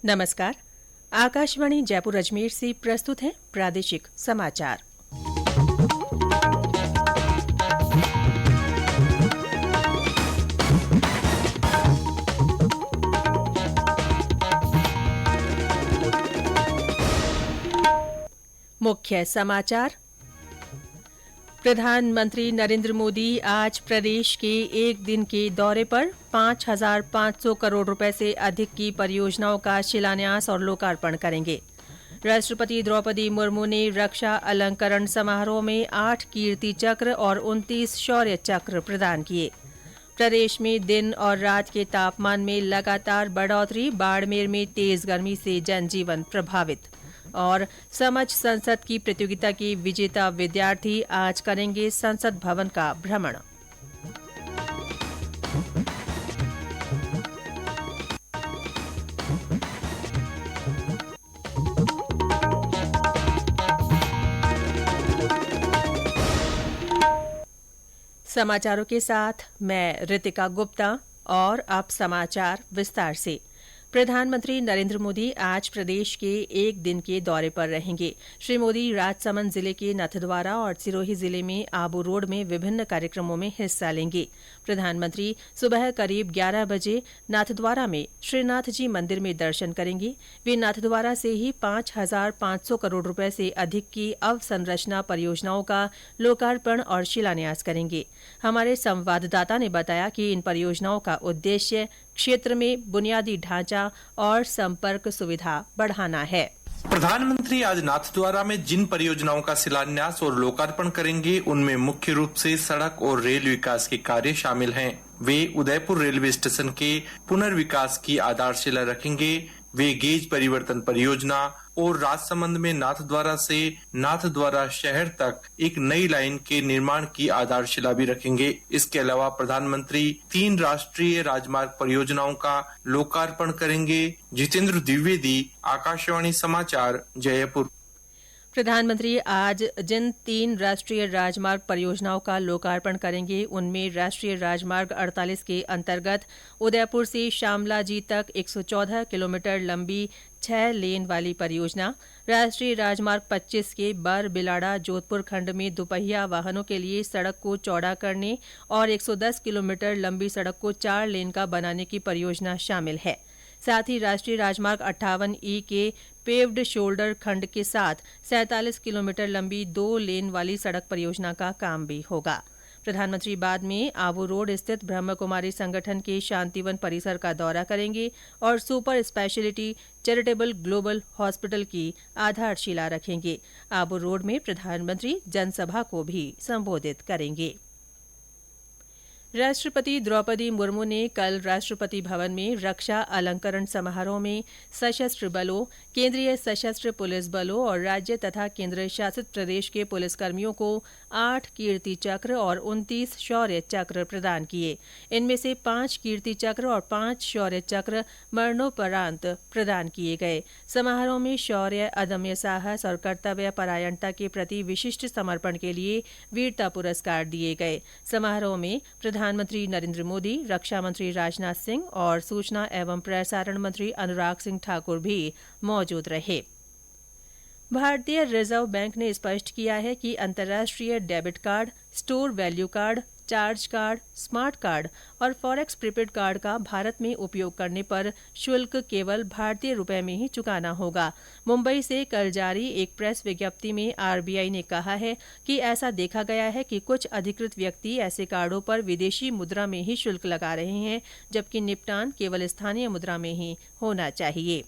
नमस्कार। आकाशवाणी जयपुर अजमेर से प्रस्तुत है प्रादेशिक समाचार। मुख्य समाचार। प्रधानमंत्री नरेंद्र मोदी आज प्रदेश के एक दिन के दौरे पर 5,500 करोड़ रुपए से अधिक की परियोजनाओं का शिलान्यास और लोकार्पण करेंगे। राष्ट्रपति द्रौपदी मुर्मू ने रक्षा अलंकरण समारोह में 8 कीर्ति चक्र और 29 शौर्य चक्र प्रदान किए। प्रदेश में दिन और रात के तापमान में लगातार बढ़ोतरी, बाड़मेर में तेज गर्मी से जनजीवन प्रभावित। और समझ संसद की प्रतियोगिता के विजेता विद्यार्थी आज करेंगे संसद भवन का भ्रमण। समाचारों के साथ मैं ऋतिका गुप्ता। और अब समाचार विस्तार से। प्रधानमंत्री नरेंद्र मोदी आज प्रदेश के एक दिन के दौरे पर रहेंगे। श्री मोदी राजसमंद जिले के नाथद्वारा और सिरोही जिले में आबू रोड में विभिन्न कार्यक्रमों में हिस्सा लेंगे। प्रधानमंत्री सुबह करीब 11 बजे नाथद्वारा में श्रीनाथ जी मंदिर में दर्शन करेंगे। वे नाथद्वारा से ही 5,500 करोड़ रुपए से अधिक की अवसंरचना परियोजनाओं का लोकार्पण और शिलान्यास करेंगे। हमारे संवाददाता ने बताया कि इन परियोजनाओं का उद्देश्य क्षेत्र में बुनियादी ढांचा और संपर्क सुविधा बढ़ाना है। प्रधानमंत्री आज नाथद्वारा में जिन परियोजनाओं का शिलान्यास और लोकार्पण करेंगे उनमें मुख्य रूप से सड़क और रेल विकास के कार्य शामिल हैं। वे उदयपुर रेलवे स्टेशन के पुनर्विकास की आधारशिला रखेंगे। वे गेज परिवर्तन परियोजना और राजसमंद में नाथद्वारा से नाथद्वारा शहर तक एक नई लाइन के निर्माण की आधारशिला भी रखेंगे। इसके अलावा प्रधानमंत्री 3 राष्ट्रीय राजमार्ग परियोजनाओं का लोकार्पण करेंगे। जितेंद्र द्विवेदी, आकाशवाणी समाचार, जयपुर। प्रधानमंत्री आज जिन 3 राष्ट्रीय राजमार्ग परियोजनाओं का लोकार्पण करेंगे उनमें राष्ट्रीय राजमार्ग 48 के अंतर्गत उदयपुर से शामलाजी तक 114 किलोमीटर लंबी 6 लेन वाली परियोजना, राष्ट्रीय राजमार्ग 25 के बर बिलाड़ा जोधपुर खंड में दुपहिया वाहनों के लिए सड़क को चौड़ा करने और 110 किलोमीटर लंबी सड़क को 4 लेन का बनाने की परियोजना शामिल है। साथ ही राष्ट्रीय राजमार्ग 58E के पेव्ड शोल्डर खंड के साथ 47 किलोमीटर लंबी 2 लेन वाली सड़क परियोजना का काम भी होगा। प्रधानमंत्री बाद में आबू रोड स्थित ब्रह्मकुमारी संगठन के शांतिवन परिसर का दौरा करेंगे और super speciality charitable global hospital की आधारशिला रखेंगे। आबू रोड में प्रधानमंत्री जनसभा को भी संबोधित करेंगे। राष्ट्रपति द्रौपदी मुर्मू ने कल राष्ट्रपति भवन में रक्षा अलंकरण समारोह में सशस्त्र बलों, केंद्रीय सशस्त्र पुलिस बलों और राज्य तथा केंद्र शासित प्रदेश के पुलिसकर्मियों को 8 कीर्ति चक्र और 29 शौर्य चक्र प्रदान किए। इनमें से 5 कीर्ति चक्र और 5 शौर्य चक्र मरणोपरांत प्रदान किए गए। समारोह में शौर्य, अदम्य साहस और कर्तव्य परायणता के प्रति विशिष्ट समर्पण के लिए वीरता पुरस्कार दिए गए। समारोह में प्रधानमंत्री नरेंद्र मोदी, रक्षा मंत्री राजनाथ सिंह और सूचना एवं प्रसारण मंत्री अनुराग सिंह ठाकुर भी मौजूद रहे। भारतीय रिजर्व बैंक ने स्पष्ट किया है कि अंतर्राष्ट्रीय debit card, store value card, charge card, smart card और फॉरेक्स प्रीपेड कार्ड का भारत में उपयोग करने पर शुल्क केवल भारतीय रुपए में ही चुकाना होगा। मुंबई से कल जारी एक प्रेस विज्ञप्ति में आरबीआई ने कहा है कि ऐसा देखा गया है कि कुछ अधिकृत व्यक्ति ऐसे कार्डों पर विदेशी मुद्रा में ही शुल्क लगा रहे हैं, जबकि निपटान केवल स्थानीय मुद्रा में ही होना चाहिए।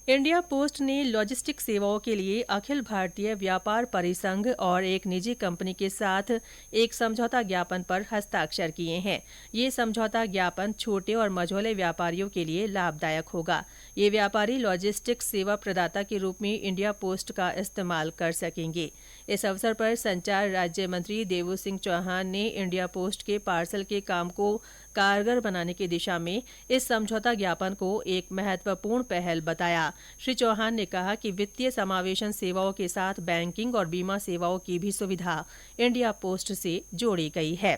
इंडिया पोस्ट ने लॉजिस्टिक सेवाओं के लिए अखिल भारतीय व्यापार परिसंघ और एक निजी कंपनी के साथ एक समझौता ज्ञापन पर हस्ताक्षर किए हैं। ये समझौता ज्ञापन छोटे और मझोले व्यापारियों के लिए लाभदायक होगा। ये व्यापारी लॉजिस्टिक सेवा प्रदाता के रूप में इंडिया पोस्ट का इस्तेमाल कर सकेंगे। इस अवसर पर संचार राज्य मंत्री देवू सिंह चौहान ने इंडिया पोस्ट के पार्सल के काम को कारगर बनाने की दिशा में इस समझौता ज्ञापन को एक महत्वपूर्ण पहल बताया। श्री चौहान ने कहा कि वित्तीय समावेशन सेवाओं के साथ बैंकिंग और बीमा सेवाओं की भी सुविधा इंडिया पोस्ट से जोड़ी गई है।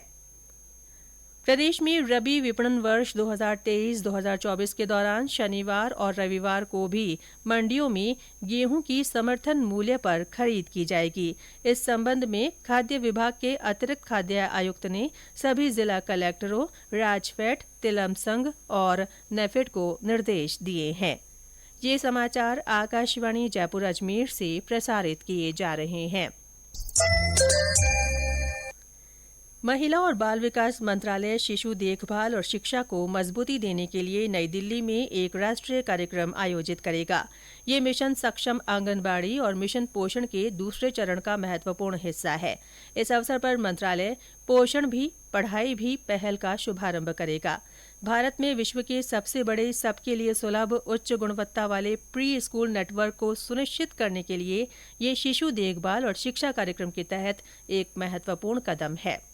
प्रदेश में रबी विपणन वर्ष 2023-2024 के दौरान शनिवार और रविवार को भी मंडियों में गेहूं की समर्थन मूल्य पर खरीद की जाएगी। इस संबंध में खाद्य विभाग के अतिरिक्त खाद्य आयुक्त ने सभी जिला कलेक्टरों, राजफेड, तिलम संघ और नेफेड को निर्देश दिए हैं। ये समाचार आकाशवाणी जयपुर अजमेर से प्रसारित किए जा रहे हैं। महिला और बाल विकास मंत्रालय शिशु देखभाल और शिक्षा को मजबूती देने के लिए नई दिल्ली में एक राष्ट्रीय कार्यक्रम आयोजित करेगा। ये मिशन सक्षम आंगनबाड़ी और मिशन पोषण के दूसरे चरण का महत्वपूर्ण हिस्सा है। इस अवसर पर मंत्रालय पोषण भी पढ़ाई भी पहल का शुभारंभ करेगा। भारत में विश्व के सबसे बड़े सबके लिए सुलभ उच्च गुणवत्ता वाले प्री स्कूल नेटवर्क को सुनिश्चित करने के लिए ये शिशु देखभाल और शिक्षा कार्यक्रम के तहत एक महत्वपूर्ण कदम है।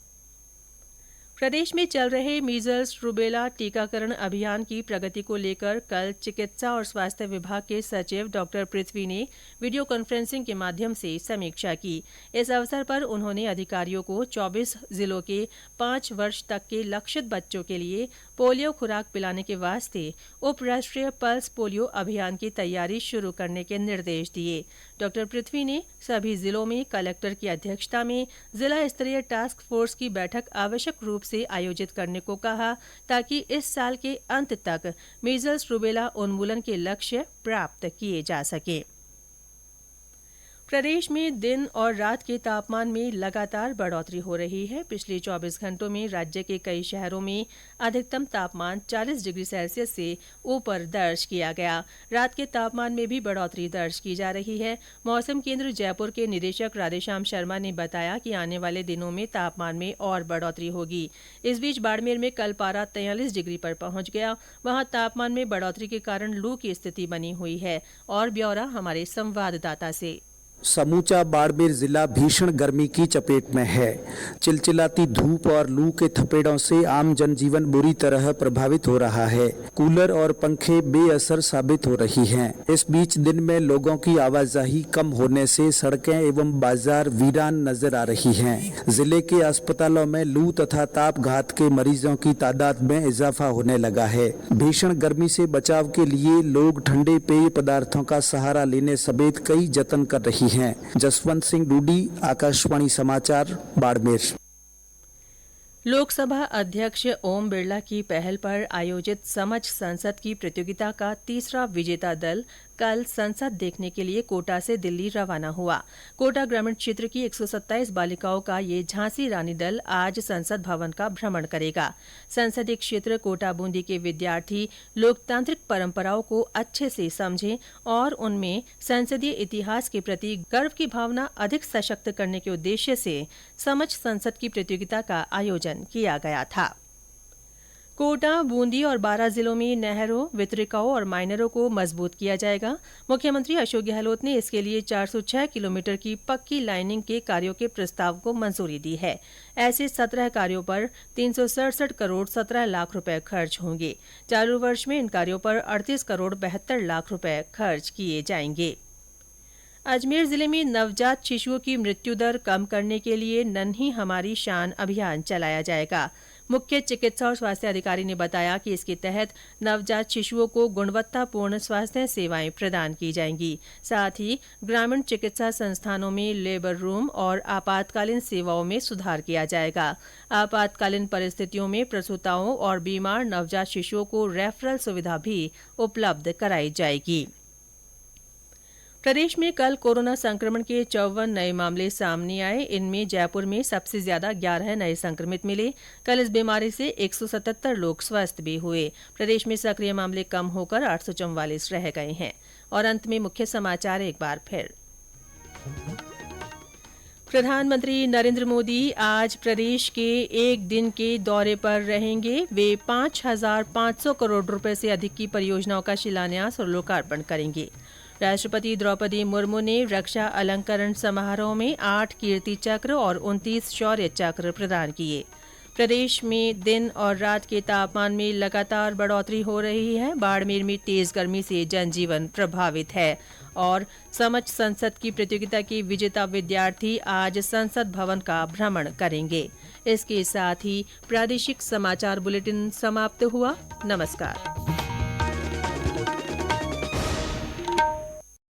प्रदेश में चल रहे मीजल्स रूबेला टीकाकरण अभियान की प्रगति को लेकर कल चिकित्सा और स्वास्थ्य विभाग के सचिव डॉक्टर पृथ्वी ने वीडियो कॉन्फ्रेंसिंग के माध्यम से समीक्षा की। इस अवसर पर उन्होंने अधिकारियों को 24 जिलों के 5 वर्ष तक के लक्षित बच्चों के लिए पोलियो खुराक पिलाने के वास्ते उप राष्ट्रीय पल्स पोलियो अभियान की तैयारी शुरू करने के निर्देश दिए। डॉक्टर पृथ्वी ने सभी जिलों में कलेक्टर की अध्यक्षता में जिला स्तरीय टास्क फोर्स की बैठक आवश्यक रूप से आयोजित करने को कहा ताकि इस साल के अंत तक मीजल्स रूबेला उन्मूलन के लक्ष्य प्राप्त किए जा सके। प्रदेश में दिन और रात के तापमान में लगातार बढ़ोतरी हो रही है। पिछले 24 घंटों में राज्य के कई शहरों में अधिकतम तापमान 40 डिग्री सेल्सियस से ऊपर दर्ज किया गया। रात के तापमान में भी बढ़ोतरी दर्ज की जा रही है। मौसम केंद्र जयपुर के निदेशक राधेश्याम शर्मा ने बताया कि आने वाले दिनों में तापमान में और बढ़ोतरी होगी। इस बीच बाड़मेर में कल पारा 43 डिग्री पर पहुंच गया। वहां तापमान में बढ़ोतरी के कारण लू की स्थिति बनी हुई है। और ब्यौरा हमारे संवाददाता से। समूचा बाड़मेर जिला भीषण गर्मी की चपेट में है। चिलचिलाती धूप और लू के थपेड़ों से आम जनजीवन बुरी तरह प्रभावित हो रहा है। कूलर और पंखे बेअसर साबित हो रही हैं। इस बीच दिन में लोगों की आवाजाही कम होने से सड़कें एवं बाजार वीरान नजर आ रही हैं। जिले के अस्पतालों में लू तथा ताप घात के मरीजों की तादाद में इजाफा होने लगा है। भीषण गर्मी से बचाव के लिए लोग ठंडे पेय पदार्थों का सहारा लेने समेत कई जतन कर रही हैं। जसवंत सिंह डूडी, आकाशवाणी समाचार, बाड़मेर। लोकसभा अध्यक्ष ओम बिरला की पहल पर आयोजित समझ संसद की प्रतियोगिता का तीसरा विजेता दल कल संसद देखने के लिए कोटा से दिल्ली रवाना हुआ। कोटा ग्रामीण क्षेत्र की 127 बालिकाओं का ये झांसी रानी दल आज संसद भवन का भ्रमण करेगा। संसदीय क्षेत्र कोटा बूंदी के विद्यार्थी लोकतांत्रिक परंपराओं को अच्छे से समझें और उनमें संसदीय इतिहास के प्रति गर्व की भावना अधिक सशक्त करने के उद्देश्य से समझ संसद की प्रतियोगिता का आयोजन किया गया था। कोटा, बूंदी और बारां जिलों में नहरों, वितरिकाओं और माइनरों को मजबूत किया जाएगा। मुख्यमंत्री अशोक गहलोत ने इसके लिए 406 किलोमीटर की पक्की लाइनिंग के कार्यों के प्रस्ताव को मंजूरी दी है। ऐसे 17 कार्यों पर 367 करोड़ 17 लाख रुपए खर्च होंगे। चालू वर्ष में इन कार्यों पर 38 करोड़ 72 लाख रुपए खर्च किए जाएंगे। अजमेर जिले में नवजात शिशुओं की मृत्यु दर कम करने के लिए नन्ही हमारी शान अभियान चलाया जाएगा। मुख्य चिकित्सा और स्वास्थ्य अधिकारी ने बताया कि इसके तहत नवजात शिशुओं को गुणवत्तापूर्ण स्वास्थ्य सेवाएं प्रदान की जाएंगी। साथ ही ग्रामीण चिकित्सा संस्थानों में लेबर रूम और आपातकालीन सेवाओं में सुधार किया जाएगा। आपातकालीन परिस्थितियों में प्रसूताओं और बीमार नवजात शिशुओं को रेफरल सुविधा भी उपलब्ध कराई जाएगी। प्रदेश में कल कोरोना संक्रमण के 54 नए मामले सामने आए। इनमें जयपुर में सबसे ज्यादा 11 नए संक्रमित मिले। कल इस बीमारी से 177 लोग स्वस्थ भी हुए। प्रदेश में सक्रिय मामले कम होकर 844 रह गए हैं। और अंत में मुख्य समाचार एक बार फिर। प्रधानमंत्री नरेंद्र मोदी आज प्रदेश के एक दिन के दौरे पर रहेंगे। वे 5,500 करोड़ रुपए से अधिक की परियोजनाओं का शिलान्यास और लोकार्पण करेंगे। राष्ट्रपति द्रौपदी मुर्मू ने रक्षा अलंकरण समारोह में 8 कीर्ति चक्र और 29 शौर्य चक्र प्रदान किए। प्रदेश में दिन और रात के तापमान में लगातार बढ़ोतरी हो रही है। बाड़मेर में तेज गर्मी से जनजीवन प्रभावित है। और समझ संसद की प्रतियोगिता के विजेता विद्यार्थी आज संसद भवन का भ्रमण करेंगे। इसके साथ ही प्रादेशिक समाचार बुलेटिन समाप्त हुआ। नमस्कार।